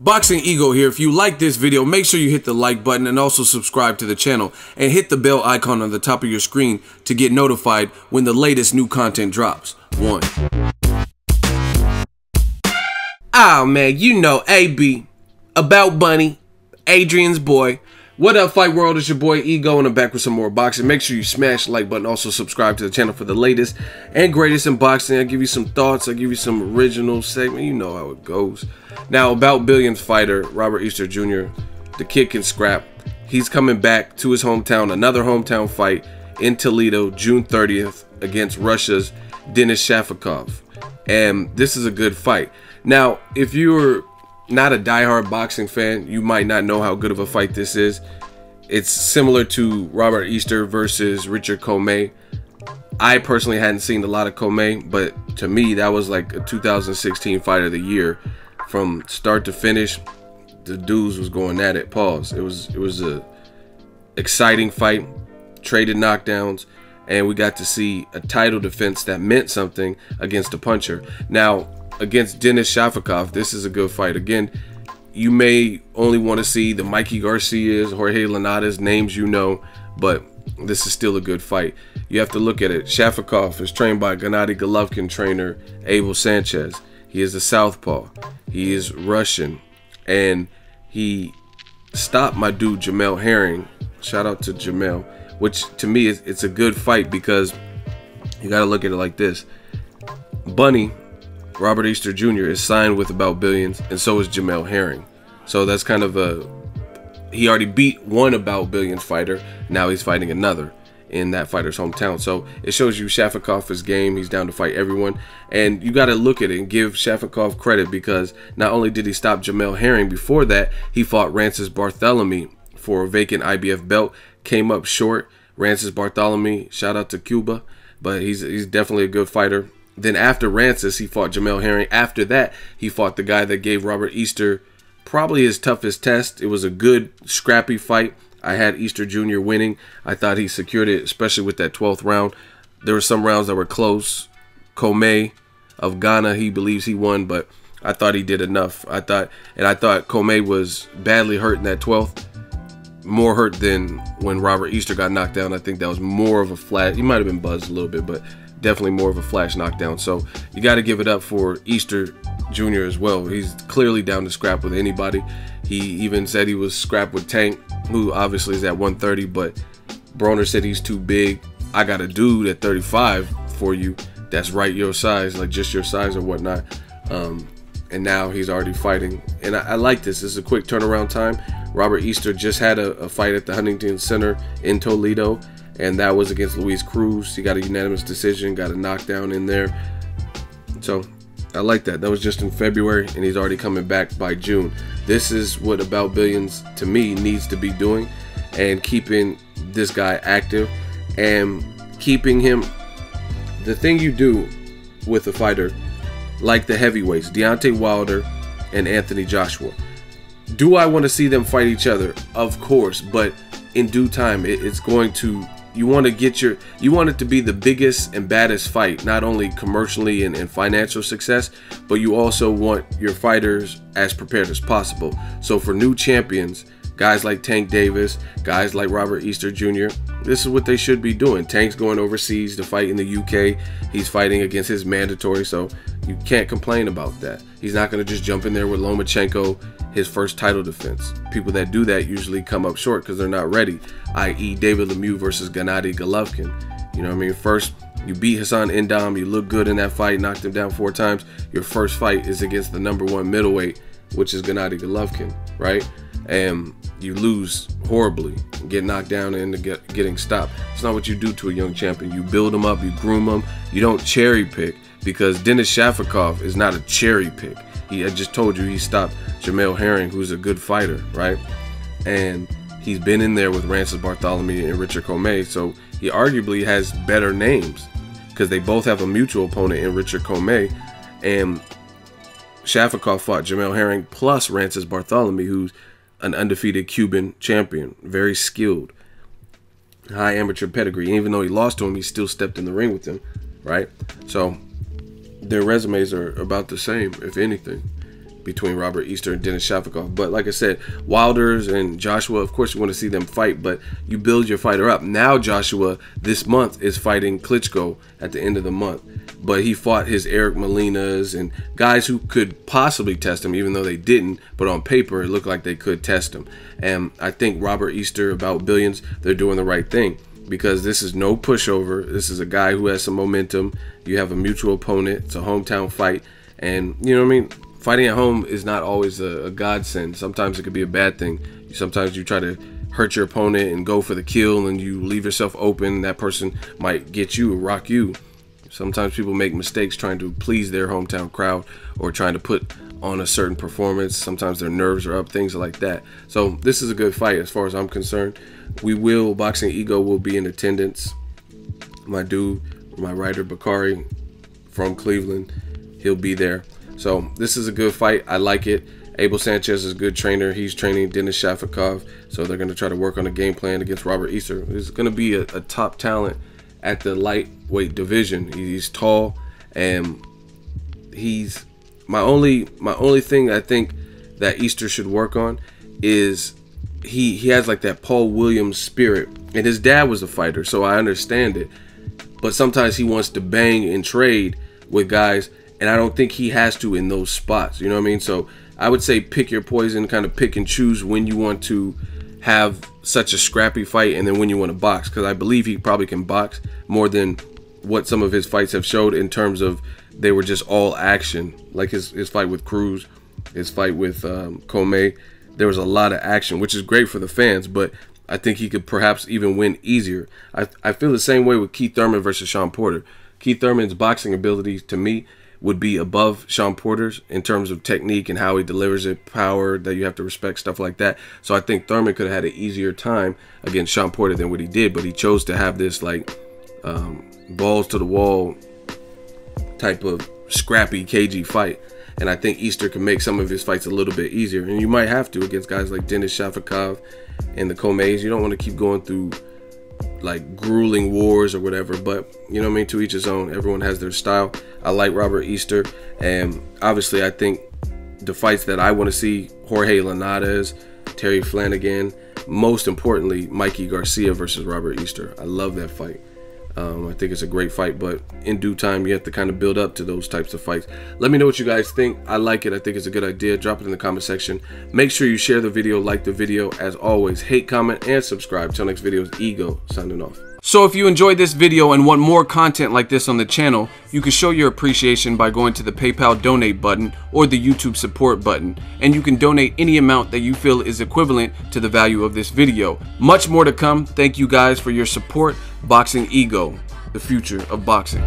Boxingego here. If you like this video, make sure you hit the like button and also subscribe to the channel and hit the bell icon on the top of your screen to get notified when the latest new content drops. Oh man, you know AB, About Bunny, Adrian's boy. What up, Fight World? It's your boy Ego, and I'm back with some more boxing. Make sure you smash the like button. Also subscribe to the channel for the latest and greatest in boxing. I'll give you some thoughts. I'll give you some original segment. You know how it goes. Now, about Billions fighter Robert Easter Jr., the kid can scrap. He's coming back to his hometown. Another hometown fight in Toledo, June 30th against Russia's Denis Shafikov. And this is a good fight. Now, if you're not a diehard boxing fan, you might not know how good of a fight this is. It's similar to Robert Easter versus Richard Commey. I personally hadn't seen a lot of Commey, but to me that was like a 2016 fight of the year. From start to finish, the dudes was going at it. Pause. It was a exciting fight, traded knockdowns, and we got to see a title defense that meant something against a puncher. Now, against Denis Shafikov, this is a good fight. Again, you may only want to see the Mikey Garcias, Jorge Linares, names you know, but this is still a good fight. You have to look at it. Shafikov is trained by Gennady Golovkin trainer Abel Sanchez. He is a southpaw. He is Russian, and he stopped my dude Jamel Herring. Shout out to Jamel, which to me it's a good fight because you got to look at it like this. Bunny, Robert Easter Jr. is signed with About Billions, and so is Jamel Herring. So that's kind of he already beat one About Billions fighter. Now he's fighting another in that fighter's hometown. So it shows you Shafikov is game. He's down to fight everyone. And you got to look at it and give Shafikov credit because not only did he stop Jamel Herring, before that, he fought Rances Barthélemy for a vacant IBF belt. Came up short. Rances Barthélemy, shout out to Cuba, but he's definitely a good fighter. Then after Rances, he fought Jamel Herring. After that, he fought the guy that gave Robert Easter probably his toughest test. It was a good, scrappy fight. I had Easter Jr. winning. I thought he secured it, especially with that 12th round. There were some rounds that were close. Commey of Ghana, he believes he won, but I thought he did enough. I thought Commey was badly hurt in that 12th. More hurt than when Robert Easter got knocked down. I think that was more of a flash. He might have been buzzed a little bit, but definitely more of a flash knockdown. So you got to give it up for Easter Jr. as well. He's clearly down to scrap with anybody. He even said he was scrap with Tank, who obviously is at 130, but Broner said he's too big. I got a dude at 35 for you that's right your size, like just your size or whatnot. And now he's already fighting. And I like this. This is a quick turnaround time. Robert Easter just had a fight at the Huntington Center in Toledo, and that was against Luis Cruz. He got a unanimous decision, got a knockdown in there. So I like that. That was just in February, and he's already coming back by June. This is what About Billions, to me, needs to be doing, and keeping this guy active and keeping him. The thing you do with a fighter like the heavyweights, Deontay Wilder and Anthony Joshua. Do I want to see them fight each other? Of course, but in due time, it's going to. You want it to be the biggest and baddest fight, not only commercially and financial success, but you also want your fighters as prepared as possible. So for new champions, guys like Tank Davis, guys like Robert Easter Jr., this is what they should be doing. Tank's going overseas to fight in the UK. He's fighting against his mandatory, so you can't complain about that. He's not going to just jump in there with Lomachenko, his first title defense. People that do that usually come up short because they're not ready, i.e. David Lemieux versus Gennady Golovkin. You know what I mean? First, you beat Hassan Indam, you look good in that fight, knocked him down 4 times. Your first fight is against the #1 middleweight, which is Gennady Golovkin, right? And you lose horribly, get knocked down and getting stopped. It's not what you do to a young champion. You build them up, you groom them. You don't cherry pick, because Denis Shafikov is not a cherry pick. I just told you he stopped Jamel Herring, who's a good fighter, right? And he's been in there with Rances Barthélemy and Richard Commey, so he arguably has better names because they both have a mutual opponent in Richard Commey. And Shafikov fought Jamel Herring plus Rances Barthélemy, who's an undefeated Cuban champion, very skilled, high amateur pedigree. And even though he lost to him, he still stepped in the ring with him, right? So their resumes are about the same, if anything, between Robert Easter and Denis Shafikov. But like I said, Wilder's and Joshua, of course you want to see them fight, but you build your fighter up. Now Joshua this month is fighting Klitschko at the end of the month, but he fought his Eric Molinas and guys who could possibly test him, even though they didn't, but on paper it looked like they could test him. And I think Robert Easter, about Billions, they're doing the right thing, because this is no pushover. This is a guy who has some momentum. You have a mutual opponent. It's a hometown fight. And, you know what I mean? Fighting at home is not always a godsend. Sometimes it could be a bad thing. Sometimes you try to hurt your opponent and go for the kill, and you leave yourself open. That person might get you or rock you. Sometimes people make mistakes trying to please their hometown crowd or trying to put on a certain performance. Sometimes their nerves are up, things like that. So this is a good fight as far as I'm concerned. Boxingego will be in attendance. My dude, my writer Bakari from Cleveland, he'll be there. So this is a good fight. I like it. Abel Sanchez is a good trainer. He's training Denis Shafikov, so they're going to try to work on a game plan against Robert Easter. He's going to be a top talent at the lightweight division. He's tall, and he's my only thing I think that Easter should work on is he has like that Paul Williams spirit, and his dad was a fighter, so I understand it. But sometimes he wants to bang and trade with guys, and I don't think he has to in those spots. You know what I mean? So I would say pick your poison, kind of pick and choose when you want to have such a scrappy fight and then when you want to box, because I believe he probably can box more than what some of his fights have showed in terms of they were just all action. Like his fight with Cruz, his fight with Comey, there was a lot of action, which is great for the fans, but I think he could perhaps even win easier. I feel the same way with Keith Thurman versus Sean Porter. Keith Thurman's boxing ability, to me, would be above Sean Porter's in terms of technique and how he delivers it, power that you have to respect, stuff like that. So I think Thurman could have had an easier time against Sean Porter than what he did, but he chose to have this like balls to the wall type of scrappy, cagey fight. And I think Easter can make some of his fights a little bit easier. And you might have to against guys like Denis Shafikov and the Comeys. You don't want to keep going through like grueling wars or whatever, but you know what I mean, to each his own. Everyone has their style. I like Robert Easter, and obviously I think the fights that I want to see, Jorge Linares, Terry Flanagan, most importantly Mikey Garcia versus Robert Easter. I love that fight. I think it's a great fight, but in due time you have to kind of build up to those types of fights. Let me know what you guys think. I like it. I think it's a good idea. Drop it in the comment section. Make sure you share the video, like the video. As always, hate, comment, and subscribe. Till next video is Ego signing off. So if you enjoyed this video and want more content like this on the channel, you can show your appreciation by going to the PayPal donate button or the YouTube support button, and you can donate any amount that you feel is equivalent to the value of this video. Much more to come. Thank you guys for your support. Boxingego, the future of boxing.